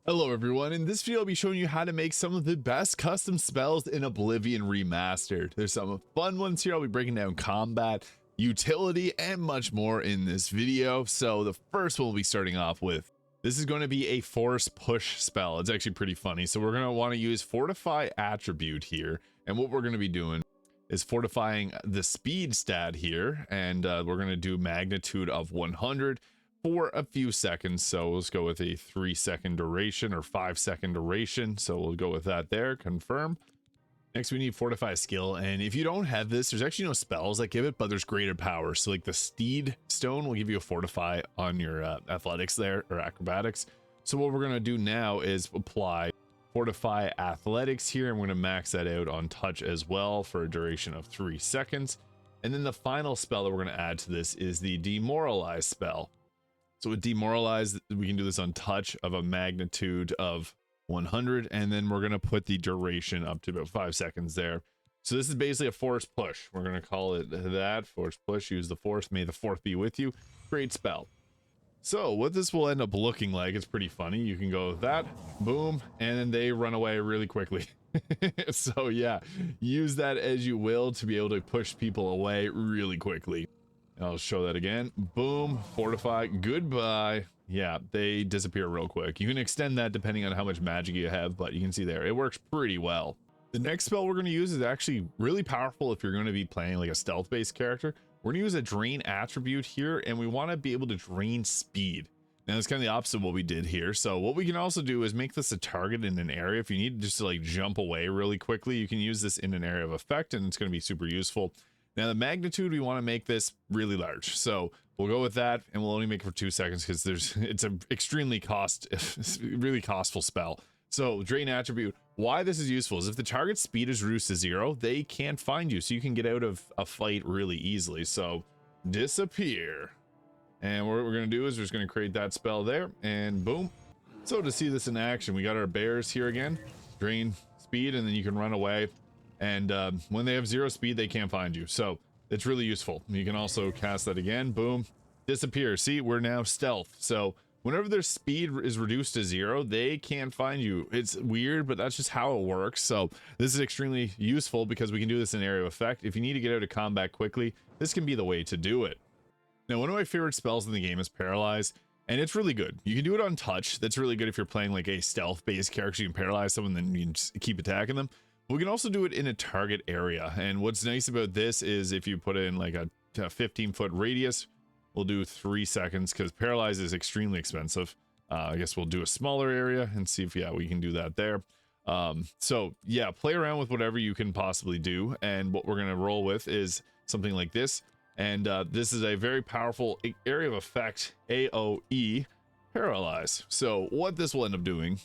Hello everyone, in this video I'll be showing you how to make some of the best custom spells in Oblivion Remastered. There's some fun ones here. I'll be breaking down combat, utility, and much more in this video. So the first one we'll be starting off with, this is going to be a force push spell. It's actually pretty funny. So we're going to want to use Fortify attribute here, and what we're going to be doing is fortifying the speed stat here, and we're going to do magnitude of 100 for a few seconds. So let's go with a 3-second duration or 5-second duration. So we'll go with that there. Confirm. Next, we need fortify skill, and if you don't have this, there's actually no spells that give it, but there's greater power. So like the steed stone will give you a fortify on your athletics there, or acrobatics. So what we're going to do now is apply fortify athletics here, and we're going to max that out on touch as well for a duration of 3 seconds. And then the final spell that we're going to add to this is the demoralize spell. So with demoralize, we can do this on touch of a magnitude of 100, and then we're going to put the duration up to about 5 seconds there. So this is basically a force push. We're going to call it that, force push. Use the force, may the fourth be with you. Great spell. So what this will end up looking like, it's pretty funny. You can go that, boom, and then they run away really quickly. So yeah, use that as you will to be able to push people away really quickly. I'll show that again. Boom, fortify, goodbye. Yeah, they disappear real quick. You can extend that depending on how much magic you have, but you can see there, it works pretty well. The next spell we're going to use is actually really powerful if you're going to be playing like a stealth-based character. We're going to use a drain attribute here, and we want to be able to drain speed. Now, that's kind of the opposite of what we did here. So what we can also do is make this a target in an area. If you need just to like jump away really quickly, you can use this in an area of effect, and it's going to be super useful. Now the magnitude, we want to make this really large. So we'll go with that, and we'll only make it for 2 seconds because it's an extremely really costful spell. So drain attribute, why this is useful is if the target's speed is reduced to 0, they can't find you. So you can get out of a fight really easily. So disappear. And what we're going to do is we're just going to create that spell there, and boom. So to see this in action, we got our bears here again, drain speed, and then you can run away. And when they have 0 speed, they can't find you. So it's really useful. You can also cast that again. Boom. Disappear. See, we're now stealth. So whenever their speed is reduced to 0, they can't find you. It's weird, but that's just how it works. So this is extremely useful because we can do this in area of effect. If you need to get out of combat quickly, this can be the way to do it. Now, one of my favorite spells in the game is Paralyze, and it's really good. You can do it on touch. That's really good if you're playing like a stealth-based character. You can paralyze someone, then you can just keep attacking them. We can also do it in a target area, and what's nice about this is if you put it in like a 15-foot radius, we'll do 3 seconds because paralyze is extremely expensive. I guess we'll do a smaller area and see if we can do that there. So yeah, play around with whatever you can possibly do, and what we're going to roll with is something like this, and this is a very powerful area of effect, AoE paralyze. So what this will end up doing,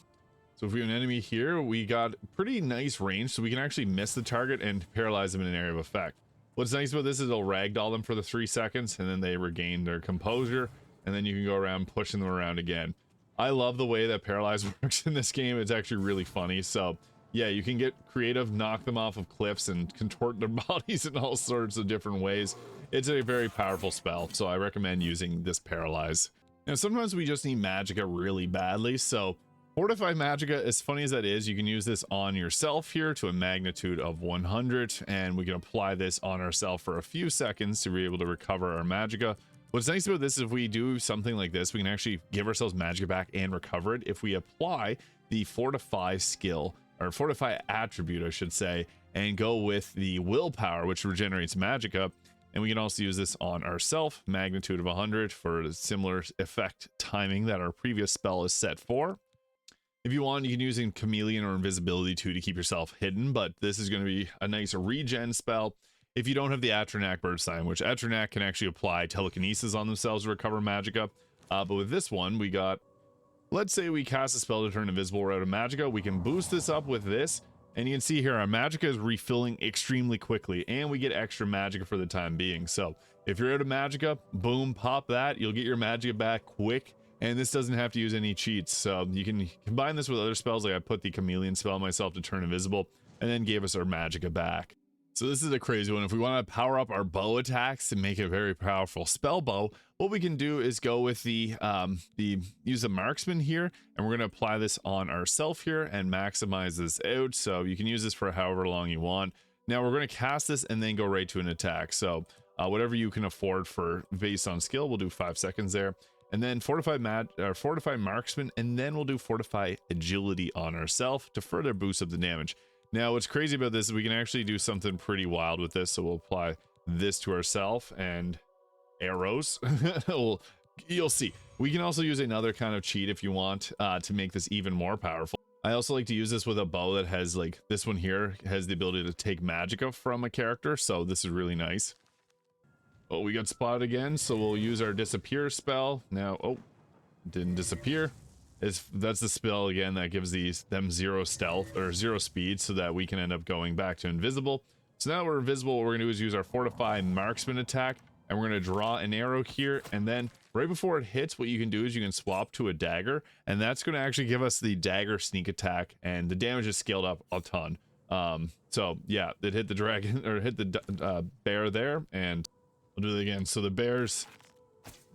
so if we have an enemy here, we got pretty nice range, so we can actually miss the target and paralyze them in an area of effect. What's nice about this is it'll ragdoll them for the 3 seconds, and then they regain their composure, and then you can go around pushing them around again. I love the way that paralyze works in this game. It's actually really funny. So yeah, you can get creative, knock them off of cliffs, and contort their bodies in all sorts of different ways. It's a very powerful spell, so I recommend using this paralyze. Now, sometimes we just need Magicka really badly, so Fortify Magicka, as funny as that is, you can use this on yourself here to a magnitude of 100, and we can apply this on ourselves for a few seconds to be able to recover our Magicka. What's nice about this is if we do something like this, we can actually give ourselves Magicka back and recover it if we apply the Fortify skill, or Fortify attribute, I should say, and go with the willpower, which regenerates Magicka. And we can also use this on ourselves, magnitude of 100, for a similar effect timing that our previous spell is set for. If you want, you can use Chameleon or Invisibility too to keep yourself hidden, but this is going to be a nice regen spell if you don't have the Atronach Bird Sign, which Atronach can actually apply telekinesis on themselves to recover Magicka. But with this one, we got, let's say we cast a spell to turn invisible. We're out of Magicka. We can boost this up with this, and you can see here our Magicka is refilling extremely quickly, and we get extra Magicka for the time being. So if you're out of Magicka, boom, pop that. You'll get your Magicka back quick. And this doesn't have to use any cheats, so you can combine this with other spells. Like I put the Chameleon spell myself to turn invisible, and then gave us our Magicka back. So this is a crazy one. If we want to power up our bow attacks and make it a very powerful spell bow, what we can do is go with the use a marksman here, and we're going to apply this on ourself here and maximize this out. So you can use this for however long you want. Now we're going to cast this and then go right to an attack. So whatever you can afford for based on skill, we'll do 5 seconds there. And then fortify marksman, and then we'll do fortify agility on ourself to further boost up the damage. Now, what's crazy about this is we can actually do something pretty wild with this. So we'll apply this to ourselves and arrows. You'll see. We can also use another kind of cheat if you want to make this even more powerful. I also like to use this with a bow that has, like, this one here has the ability to take Magicka from a character. So this is really nice. Oh, we got spotted again. So we'll use our disappear spell. Now, oh, didn't disappear. That's the spell again that gives them 0 stealth or 0 speed, so that we can end up going back to invisible. So now we're invisible. What we're gonna do is use our fortify marksman attack, and we're gonna draw an arrow here, and then right before it hits, what you can do is you can swap to a dagger, and that's gonna actually give us the dagger sneak attack, and the damage is scaled up a ton. So yeah, it hit the dragon or hit the bear there, and we'll do it again. So the bear's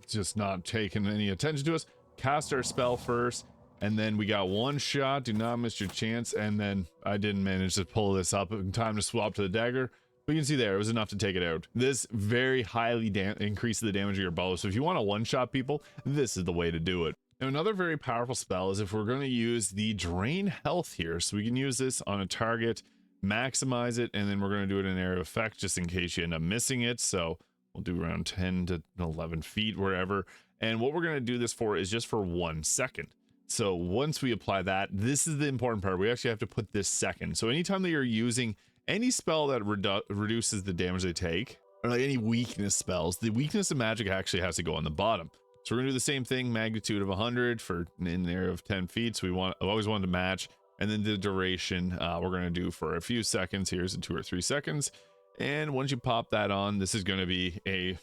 just not taking any attention to us. Cast our spell first, and then we got 1 shot. Do not miss your chance. And then I didn't manage to pull this up in time to swap to the dagger. But you can see there, it was enough to take it out. This very highly increases the damage of your bow. So if you want to one-shot people, this is the way to do it. Now, another very powerful spell is if we're going to use the drain health here. So we can use this on a target, maximize it, and then we're going to do it in an area of effect just in case you end up missing it. So we'll do around 10 to 11 feet, wherever. And what we're going to do this for is just for 1 second. So once we apply that, this is the important part. We actually have to put this second. So anytime that you're using any spell that reduces the damage they take, or like any weakness spells, the weakness of magic actually has to go on the bottom. So we're going to do the same thing, magnitude of 100 for in the area of 10 feet. So I've always wanted to match. And then the duration we're going to do for a few seconds. Here's 2 or 3 seconds. And once you pop that on, this is going to be a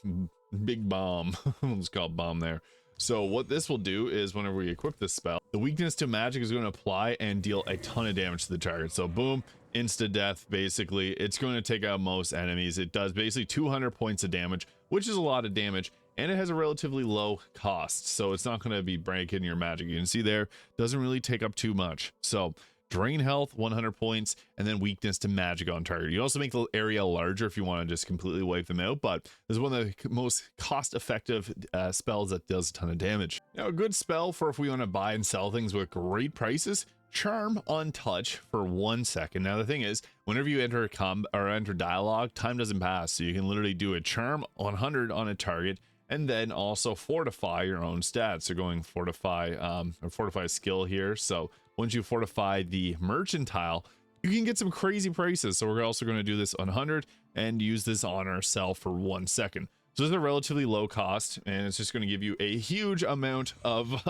big bomb. Let's call it bomb there. So what this will do is whenever we equip this spell, the weakness to magic is going to apply and deal a ton of damage to the target. So boom, insta death. Basically, it's going to take out most enemies. It does basically 200 points of damage, which is a lot of damage, and it has a relatively low cost. So it's not going to be breaking your magic. You can see there, doesn't really take up too much. So drain health 100 points, and then weakness to magic on target. You also make the area larger if you want to just completely wipe them out, but this is one of the most cost-effective spells that does a ton of damage. Now, a good spell for if we want to buy and sell things with great prices: charm untouch for 1 second. Now the thing is, whenever you enter enter dialogue, time doesn't pass, so you can literally do a charm 100 on a target, and then also fortify your own stats. So going fortify or fortify skill here. So once you fortify the mercantile, you can get some crazy prices. So we're also going to do this on 100 and use this on ourselves for 1 second. So this is a relatively low cost, and it's just going to give you a huge amount of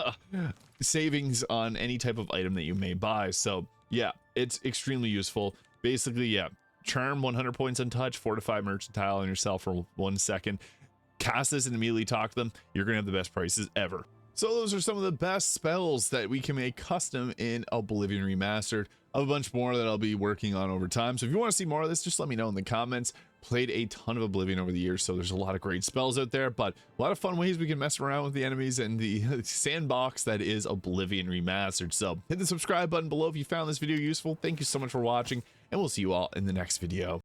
savings on any type of item that you may buy. So yeah, it's extremely useful. Basically, yeah, charm 100 points untouched, fortify mercantile on yourself for 1 second. Cast this and immediately talk to them. You're going to have the best prices ever. So those are some of the best spells that we can make custom in Oblivion Remastered. I have a bunch more that I'll be working on over time. So if you want to see more of this, just let me know in the comments. Played a ton of Oblivion over the years, so there's a lot of great spells out there, but a lot of fun ways we can mess around with the enemies and the sandbox that is Oblivion Remastered. So hit the subscribe button below if you found this video useful. Thank you so much for watching, and we'll see you all in the next video.